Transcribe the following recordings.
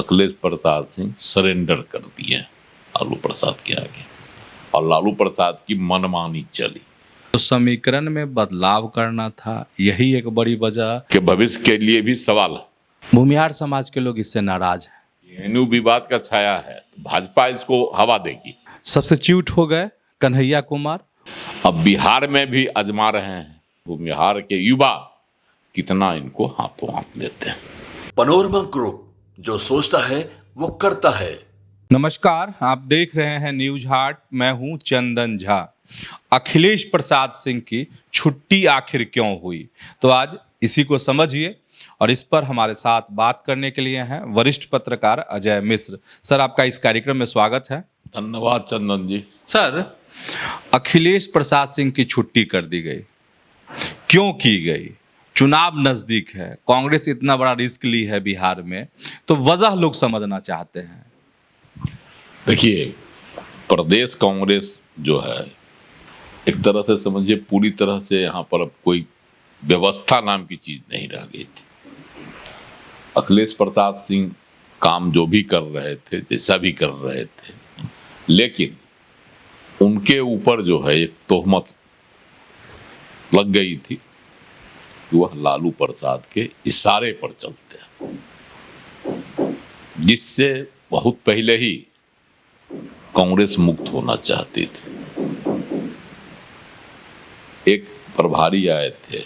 Akhilesh Prasad Singh surrender कर दिए लालू प्रसाद के आगे और लालू प्रसाद की मनमानी चली। तो समीकरण में बदलाव करना था, यही एक बड़ी वजह कि भविष्य के लिए भी सवाल है। भूमिहार समाज के लोग इससे नाराज हैं। रेणु विवाद का छाया है, भाजपा इसको हवा देगी। सब्स्टिट्यूट हो गए कन्हैया कुमार। अब बिहार में भी आजमा रहे हैं भूमिहार के युवा कितना इनको हाथों हाथ लेते हैं। पनोरमा ग्रुप, जो सोचता है वो करता है। नमस्कार, आप देख रहे हैं न्यूज हार्ट। मैं हूं चंदन झा। अखिलेश प्रसाद सिंह की छुट्टी आखिर क्यों हुई, तो आज इसी को समझिए। और इस पर हमारे साथ बात करने के लिए हैं वरिष्ठ पत्रकार अजय मिश्र। सर, आपका इस कार्यक्रम में स्वागत है। धन्यवाद चंदन जी। सर, अखिलेश प्रसाद सिंह की छुट्टी कर दी गई, क्यों की गई? चुनाव नजदीक है, कांग्रेस इतना बड़ा रिस्क ली है बिहार में, तो वजह लोग समझना चाहते हैं। देखिए, प्रदेश कांग्रेस जो है एक तरह से समझिए पूरी तरह से यहाँ पर अब कोई व्यवस्था नाम की चीज नहीं रह गई थी। अखिलेश प्रसाद सिंह काम जो भी कर रहे थे, जैसा भी कर रहे थे, लेकिन उनके ऊपर जो है एक तोहमत लग गई थी कि वह लालू प्रसाद के इशारे पर चलते हैं, जिससे बहुत पहले ही कांग्रेस मुक्त होना चाहती थी। एक प्रभारी आए थे,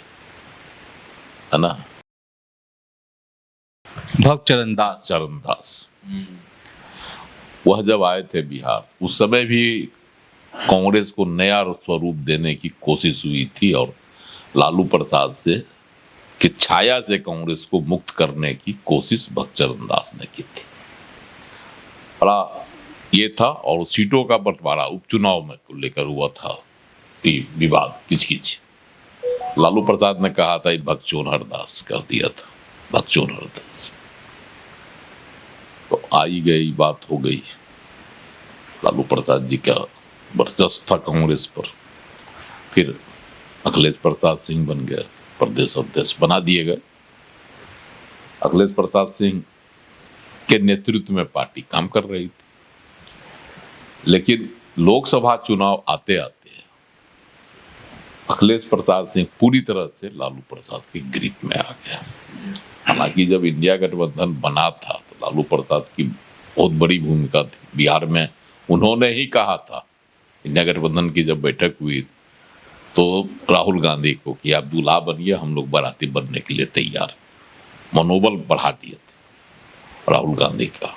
है ना, भक्त चरणदास। वह जब आए थे बिहार, उस समय भी कांग्रेस को नया स्वरूप देने की कोशिश हुई थी और लालू प्रसाद से कि छाया से कांग्रेस को मुक्त करने की कोशिश भक्त चरणदास ने की थी। बड़ा ये था, और सीटों का बंटवारा उपचुनाव में को लेकर हुआ था विवाद, किचकिच। लालू प्रसाद ने कहा था भक्त चोनहर दास कर दिया था, भक्त चोनहर दास। तो आई गई बात हो गई, लालू प्रसाद जी का वर्चस्व था कांग्रेस पर। फिर अखिलेश प्रसाद सिंह बन गए, प्रदेश अध्यक्ष बना दिए गए। अखिलेश प्रसाद सिंह के नेतृत्व में पार्टी काम कर रही थी, लेकिन लोकसभा चुनाव आते आते अखिलेश प्रसाद सिंह पूरी तरह से लालू प्रसाद की ग्रिप में आ गया। हालांकि जब इंडिया गठबंधन बना था तो लालू प्रसाद की बहुत बड़ी भूमिका थी बिहार में। उन्होंने ही कहा था, इंडिया गठबंधन की जब बैठक हुई तो राहुल गांधी को कि आप दूल्हा बनिए, हम लोग बाराती बनने के लिए तैयार। मनोबल बढ़ा दिए थे राहुल गांधी का।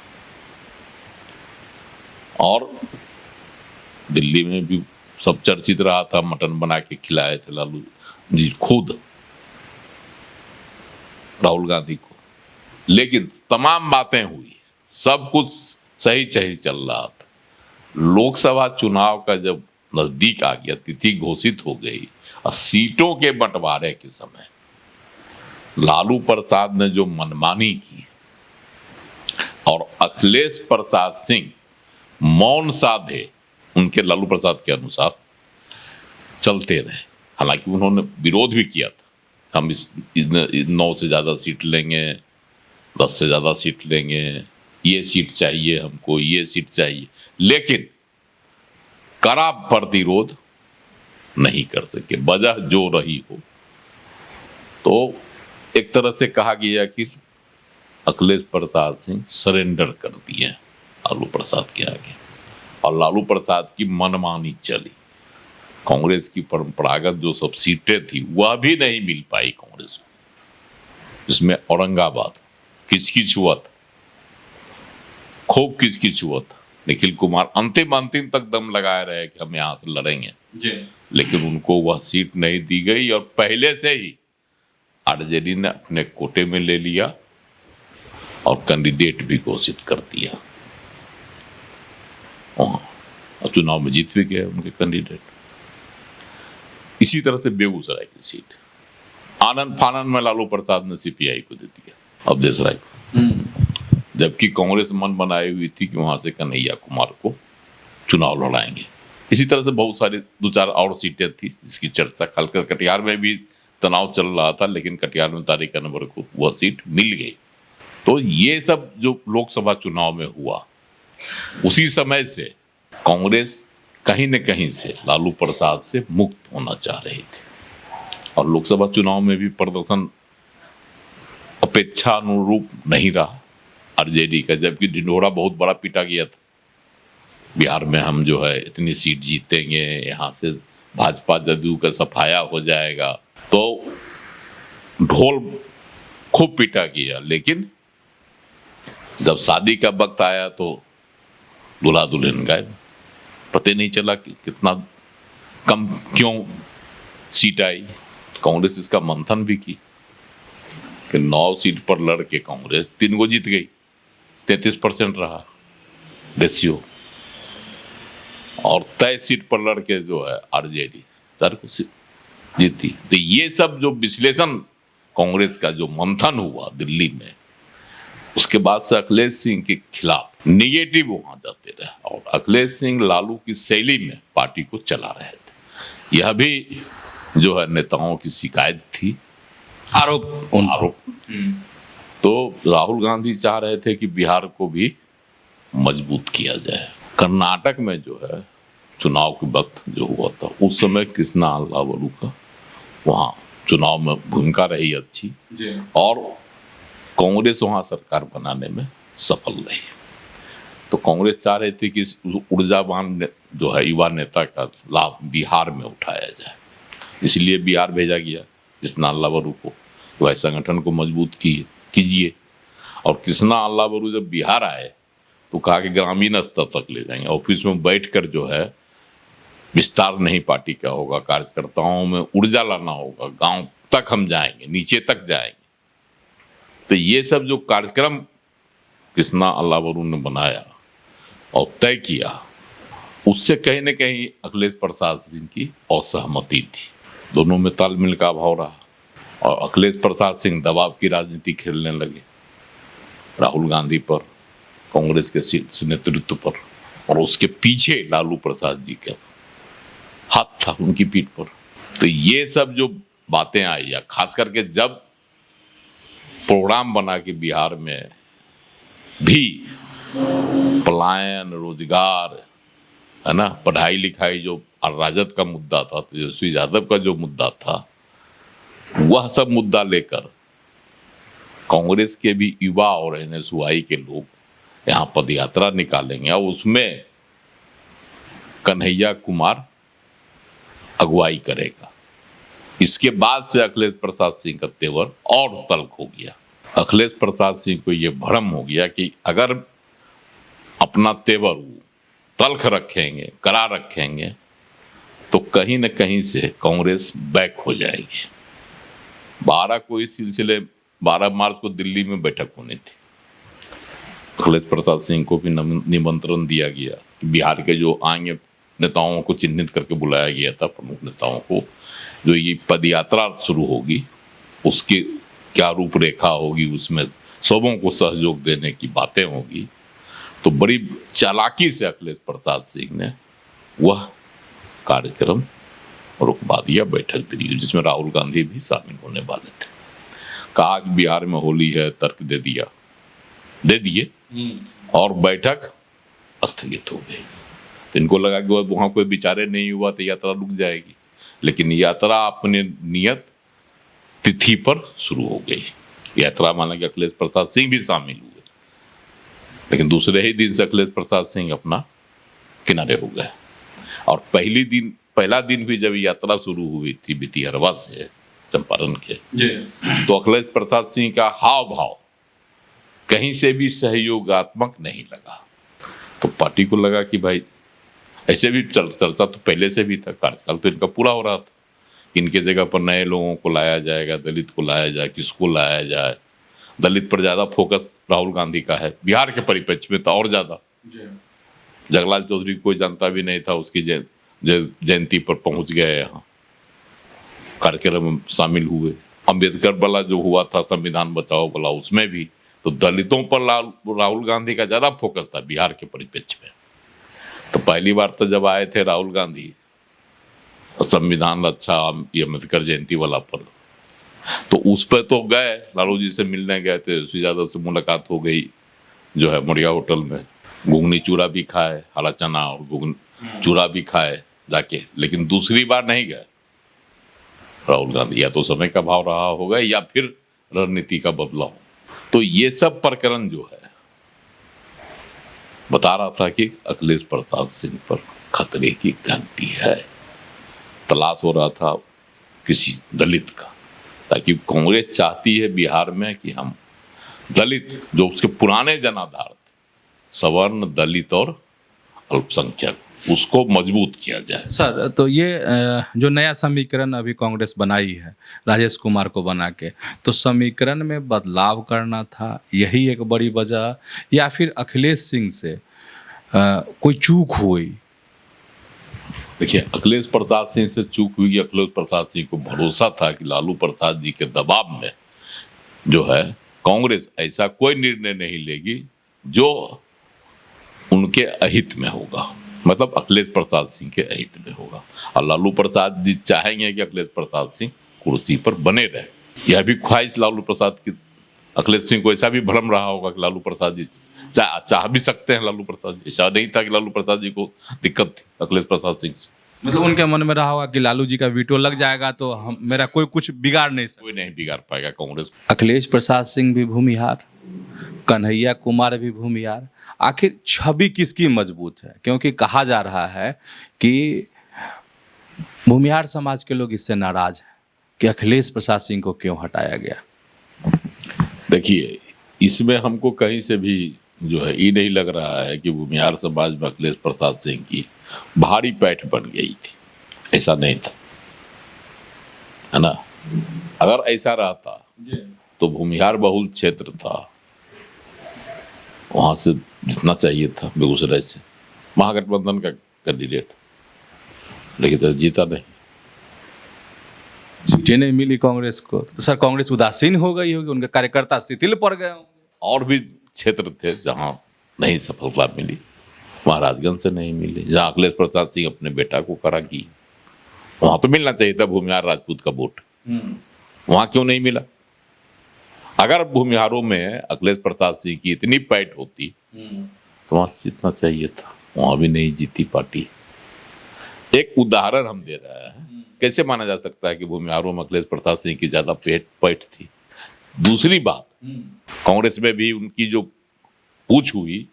और दिल्ली में भी सब चर्चित रहा था, मटन बना के खिलाए थे लालू जी खुद राहुल गांधी को। लेकिन तमाम बातें हुई, सब कुछ सही सही चल रहा था। लोकसभा चुनाव का जब नजदीक आ गया, तिथि घोषित हो गई और सीटों के बंटवारे के समय लालू प्रसाद ने जो मनमानी की और अखिलेश प्रसाद सिंह मौन साधे, उनके लालू प्रसाद के अनुसार चलते रहे। हालांकि उन्होंने विरोध भी किया था, हम इस 9 से ज़्यादा सीट लेंगे, 10 से ज़्यादा सीट लेंगे, ये सीट चाहिए हमको, ये सीट चाहिए, लेकिन कड़ा प्रतिरोध नहीं कर सके। वजह जो रही हो, तो एक तरह से कहा गया कि अखिलेश प्रसाद सिंह सरेंडर कर दिए लालू प्रसाद के आगे और लालू प्रसाद की मनमानी चली। कांग्रेस की परंपरागत जो सब सीटें थी वह भी नहीं मिल पाई कांग्रेस को, जिसमें औरंगाबाद किचकिच हुआ था, खूब किचकिच हुआ था। निखिल कुमार अंतिम तक दम लगाए रहे कि हम यहाँ से लड़ेंगे, लेकिन उनको वह सीट नहीं दी गई और पहले से ही आरजेडी ने अपने कोटे में ले लिया और कैंडिडेट भी घोषित कर दिया और चुनाव में जीत भी गए उनके कैंडिडेट। इसी तरह से बेगूसराय की सीट आनंद फानंद में लालू प्रसाद ने सीपीआई को दे दिया, अवधेश राय को, जबकि कांग्रेस मन बनाई हुई थी कि वहां से कन्हैया कुमार को चुनाव लड़ाएंगे। इसी तरह से बहुत सारी 2-4 और सीटें थी जिसकी चर्चा कटिहार में भी तनाव चल रहा था, लेकिन कटिहार में तारिक अनवर को वह सीट मिल गई। तो ये सब जो लोकसभा चुनाव में हुआ, उसी समय से कांग्रेस कहीं न कहीं से लालू प्रसाद से मुक्त होना चाह रही थी और लोकसभा चुनाव में भी प्रदर्शन अपेक्षा अनुरूप नहीं रहा आरजेडी का, जबकि ढिंढोरा बहुत बड़ा पीटा गया था। बिहार में हम जो है इतनी सीट जीतेंगे, यहाँ से भाजपा जदयू का सफाया हो जाएगा, तो ढोल खूब पीटा गया। लेकिन जब शादी का वक्त आया तो दूल्हा दुल्हन गायब, पता नहीं चला कि कितना कम क्यों सीट आई। कांग्रेस इसका मंथन भी की कि 9 सीट पर लड़के कांग्रेस 3 को जीत गई, 33% रहा रेशियो, और 23 सीट पर लड़के जो है आरजेडी 4 को जीती। तो ये सब जो विश्लेषण कांग्रेस का जो मंथन हुआ दिल्ली में, उसके बाद से अखिलेश सिंह के खिलाफ निगेटिव वहां जाते रहे और अखिलेश सिंह लालू की शैली में पार्टी को चला रहे थे। यह भी जो है नेताओं की शिकायत थी, आरोप। तो राहुल गांधी चाह रहे थे कि बिहार को भी मजबूत किया जाए। कर्नाटक में जो है चुनाव के वक्त जो हुआ था, उस समय कृष्णा अल्लावरू का वहाँ चुनाव में भूमिका रही अच्छी और कांग्रेस वहाँ सरकार बनाने में सफल रही। तो कांग्रेस चाह रही थी कि इस ऊर्जावान जो है युवा नेता का लाभ बिहार में उठाया जाए, इसलिए बिहार भेजा गया कृष्णा अल्लावरू को, वह संगठन को मजबूत कीजिए। और कृष्णा अल्लावरू जब बिहार आए तो कहा कि ग्रामीण स्तर तक ले जाएंगे, ऑफिस में बैठकर जो है विस्तार नहीं पार्टी का होगा, कार्यकर्ताओं में ऊर्जा लाना होगा, गांव तक हम जाएंगे, नीचे तक जाएंगे। तो ये सब जो कार्यक्रम कृष्णा अल्लावरू ने बनाया और तय किया, उससे कहीं न कहीं अखिलेश प्रसाद सिंह की असहमति थी। दोनों में तालमेल का अभाव रहा और अखिलेश प्रसाद सिंह दबाव की राजनीति खेलने लगे राहुल गांधी पर, कांग्रेस के शीर्ष नेतृत्व पर, और उसके पीछे लालू प्रसाद जी का हाथ था उनकी पीठ पर। तो ये सब जो बातें आई, या खास करके जब प्रोग्राम बना कि बिहार में भी पलायन, रोजगार, है ना, पढ़ाई लिखाई जो राजद का मुद्दा था, तेजस्वी यादव का जो मुद्दा था, वह सब मुद्दा लेकर कांग्रेस के भी युवा और एनएसयूआई के लोग यहाँ पदयात्रा निकालेंगे और उसमें कन्हैया कुमार अगुवाई करेगा। इसके बाद से अखिलेश प्रसाद सिंह का तेवर और तल्ख हो गया। अखिलेश प्रसाद सिंह को यह भ्रम हो गया कि अगर अपना तेवर तल्ख रखेंगे, करा रखेंगे, तो कहीं न कहीं से कांग्रेस बैक हो जाएगी। 12 मार्च को दिल्ली में बैठक होनी थी। अखिलेश प्रसाद सिंह को भी निमंत्रण दिया गया। बिहार के जो आएंगे नेताओं को चिन्हित करके बुलाया गया था, प्रमुख नेताओं को, जो ये पदयात्रा शुरू होगी उसकी क्या रूपरेखा होगी, उसमें सबों को सहयोग देने की बातें होगी। तो बड़ी चालाकी से अखिलेश प्रसाद सिंह ने वह कार्यक्रम रुकवा दिया, बैठक दिल्ली, जिसमें राहुल गांधी भी शामिल होने वाले थे। कहा कि बिहार में होली है, तर्क दे दिए और बैठक स्थगित हो गई। तो इनको लगा कि वहां कोई विचारे नहीं हुआ तो यात्रा रुक जाएगी, लेकिन यात्रा अपने नियत तिथि पर शुरू हो गई। यात्रा माना कि अखिलेश प्रसाद सिंह भी शामिल हुए, लेकिन दूसरे ही दिन से अखिलेश प्रसाद सिंह अपना किनारे हो गए। और पहला दिन भी जब यात्रा शुरू हुई थी भितिहरवा से चंपारण के, तो अखिलेश प्रसाद सिंह का हाव भाव कहीं से भी सहयोगात्मक नहीं लगा। तो पार्टी को लगा कि भाई ऐसे भी चर्चा तो पहले से भी था, कार्यकाल तो इनका पूरा हो रहा था, इनके जगह पर नए लोगों को लाया जाएगा, दलित को लाया जाए, किसको लाया जाए। दलित पर ज्यादा फोकस राहुल गांधी का है, बिहार के परिप्रेक्ष्य में तो और ज्यादा। जगलाल चौधरी कोई जानता भी नहीं था, उसकी जयंती पर पहुंच गए, यहाँ कार्यक्रम में शामिल हुए। अम्बेडकर वाला जो हुआ था संविधान बचाओ वाला, उसमें भी तो दलितों पर राहुल गांधी का ज्यादा फोकस था बिहार के परिप्रेक्ष्य में। तो पहली बार तो जब आए थे राहुल गांधी संविधान अच्छा ये अम्बेडकर जयंती वाला पर, तो उस पर तो गए, लालू जी से मिलने गए थे, श्री यादव से मुलाकात हो गई जो है मुड़िया होटल में, घुगनी चूड़ा भी खाए, हरा चना और घुगनी चूड़ा भी खाए जाके, लेकिन दूसरी बार नहीं गए राहुल गांधी। या तो समय का भाव रहा होगा या फिर रणनीति का बदलाव। तो ये सब प्रकरण जो है बता रहा था कि अखिलेश प्रसाद सिंह पर खतरे की घंटी है। तलाश हो रहा था किसी दलित का, ताकि कांग्रेस चाहती है बिहार में कि हम दलित, जो उसके पुराने जनाधार थे, सवर्ण, दलित और अल्पसंख्यक, उसको मजबूत किया जाए। सर, तो ये जो नया समीकरण अभी कांग्रेस बनाई है राजेश कुमार को बना के, तो समीकरण में बदलाव करना था, यही एक बड़ी वजह, या फिर अखिलेश सिंह से कोई चूक हुई? देखिए, अखिलेश प्रसाद सिंह से चूक हुई। अखिलेश प्रसाद सिंह को भरोसा था कि लालू प्रसाद जी के दबाव में जो है कांग्रेस ऐसा कोई निर्णय नहीं लेगी जो उनके अहित में होगा, मतलब अखिलेश प्रसाद सिंह के अहित में होगा। और लालू प्रसाद जी चाहेंगे कि अखिलेश प्रसाद सिंह कुर्सी पर बने रहे। यह भी ख्वाहिश लालू प्रसाद की, अखिलेश सिंह को ऐसा भी भ्रम रहा होगा कि लालू प्रसाद जी चाह भी सकते हैं लालू प्रसाद जी। ऐसा नहीं था कि लालू प्रसाद जी को दिक्कत थी अखिलेश प्रसाद सिंह से। मतलब उनके मन में रहा होगा कि लालू जी का वीटो लग जाएगा तो मेरा कोई कुछ बिगाड़ नहीं सकता। कोई नहीं बिगाड़ पाएगा कांग्रेस। अखिलेश प्रसाद सिंह भी भूमिहार, कन्हैया कुमार भी भूमिहार। आखिर छवि किसकी मजबूत है? क्योंकि कहा जा रहा है कि भूमिहार समाज के लोग इससे नाराज हैं कि अखिलेश प्रसाद सिंह को क्यों हटाया गया। देखिए, इसमें हमको कहीं से भी जो है ये नहीं लग रहा है कि भूमिहार समाज में अखिलेश प्रसाद सिंह की भारी पैठ बन गई थी। ऐसा नहीं था, है ना। अगर ऐसा रहता तो भूमिहार बहुल क्षेत्र था, वहां से जितना चाहिए था बेगूसराय से महागठबंधन का कैंडिडेट, लेकिन तो जीता नहीं, सीटें नहीं मिली कांग्रेस को। तो सर, कांग्रेस उदासीन हो गई होगी, उनके कार्यकर्ता शिथिल पड़ गए होंगे। और भी क्षेत्र थे जहां नहीं सफलता मिली, महाराजगंज से नहीं मिली, जहां अखिलेश प्रसाद सिंह अपने बेटा को खड़ा की, वहां तो मिलना चाहिए था भूमिहार राजपूत का वोट, वहां क्यों नहीं मिला? अगर भूमिहारों में अखिलेश प्रसाद सिंह की इतनी पैठ होती तो वहां जीतना चाहिए था, वहां भी नहीं जीती पार्टी। एक उदाहरण हम दे रहे हैं, कैसे माना जा सकता है कि भूमिहारों में अखिलेश प्रसाद सिंह की ज्यादा पैठ थी। दूसरी बात, कांग्रेस में भी उनकी जो पूछ हुई,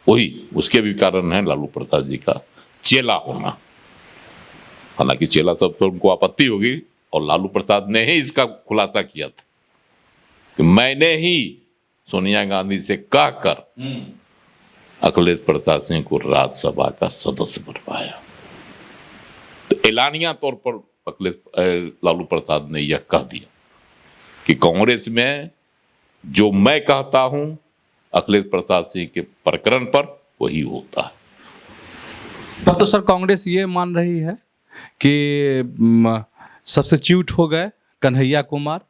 वही उसके भी कारण है लालू प्रसाद जी का चेला होना। हालांकि चेला सब तो उनको आपत्ति होगी, और लालू प्रसाद ने ही इसका खुलासा किया था कि मैंने ही सोनिया गांधी से कहकर अखिलेश प्रसाद सिंह को राज्यसभा का सदस्य बनवाया। तो एलानिया तौर पर लालू प्रसाद ने यह कह दिया कि कांग्रेस में जो मैं कहता हूं अखिलेश प्रसाद सिंह के प्रकरण पर वही होता है। तब तो सर कांग्रेस ये मान रही है कि सब्स्टिट्यूट हो गए कन्हैया कुमार,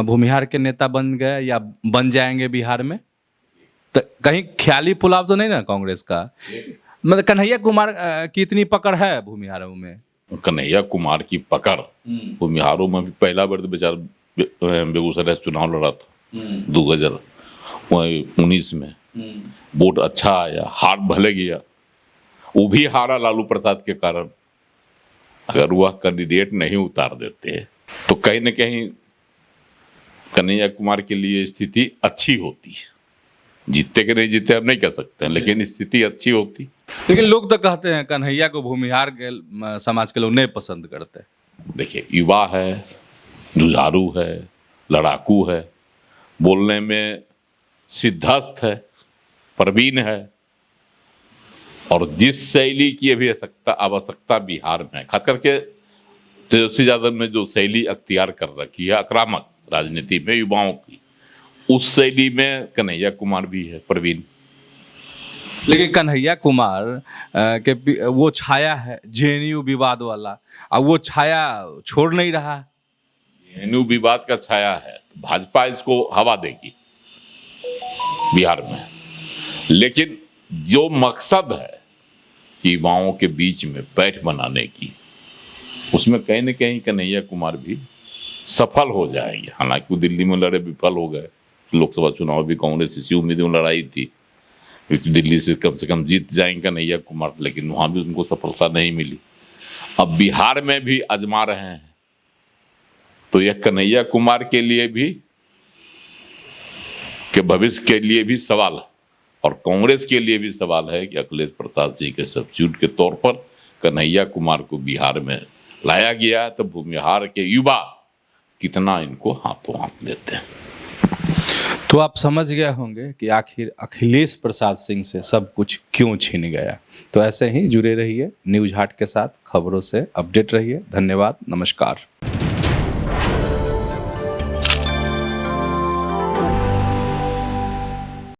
भूमिहार के नेता बन गए या बन जाएंगे बिहार में। तो कहीं ख्याली पुलाव तो नहीं ना कांग्रेस का? मतलब कन्हैया कुमार की इतनी पकड़ है भूमिहारों में? कन्हैया कुमार की पकड़ भूमिहारों में भी पहला बार तो बेचारा बेगूसराय चुनाव लड़ा था 2019 में, वोट अच्छा आया, हार भले गया, वो भी हारा लालू प्रसाद के कारण। अगर वह कैंडिडेट नहीं उतार देते तो कहीं न कहीं कन्हैया कुमार के लिए स्थिति अच्छी होती। जीतते कि नहीं जीते हम नहीं कह सकते हैं, लेकिन स्थिति अच्छी होती। लेकिन लोग तो कहते हैं कन्हैया को भूमिहार के समाज के लोग नहीं पसंद करते। देखिए, युवा है, जुझारू है, लड़ाकू है, बोलने में सिद्धस्त है, प्रवीण है, और जिस शैली की अभी आवश्यकता बिहार में, खास करके तेजस्वी यादव में जो शैली अख्तियार कर रखी है आक्रामक राजनीति में युवाओं की, उस शैली में कन्हैया कुमार भी है प्रवीण। लेकिन कन्हैया कुमार के वो छाया है जेएनयू विवाद वाला, अब वो छाया छोड़ नहीं रहा। जेएनयू विवाद का छाया है, भाजपा इसको हवा देगी बिहार में, लेकिन जो मकसद है युवाओं के बीच में पैठ बनाने की, उसमें कहीं न कहीं कन्हैया कुमार भी सफल हो जाएंगे। हालांकि वो दिल्ली में लड़े, विफल हो गए। लोकसभा चुनाव भी कांग्रेस इसी उम्मीद में लड़ाई थी, दिल्ली से कम जीत जाएंगे कन्हैया कुमार, लेकिन वहां भी उनको सफलता नहीं मिली। अब बिहार में भी आजमा रहे हैं, तो यह कन्हैया कुमार के लिए भी, के भविष्य के लिए भी सवाल है, और कांग्रेस के लिए भी सवाल है कि अखिलेश प्रसाद सिंह के सब्स्टिट्यूट के तौर पर कन्हैया कुमार को बिहार में लाया गया, तो बिहार के युवा कितना इनको हाथों हाथ लेते हैं। तो आप समझ गए होंगे कि आखिर अखिलेश प्रसाद सिंह से सब कुछ क्यों छीन गया। तो ऐसे ही जुड़े रहिए न्यूज़ हाट के साथ, खबरों से अपडेट रहिए। धन्यवाद, नमस्कार।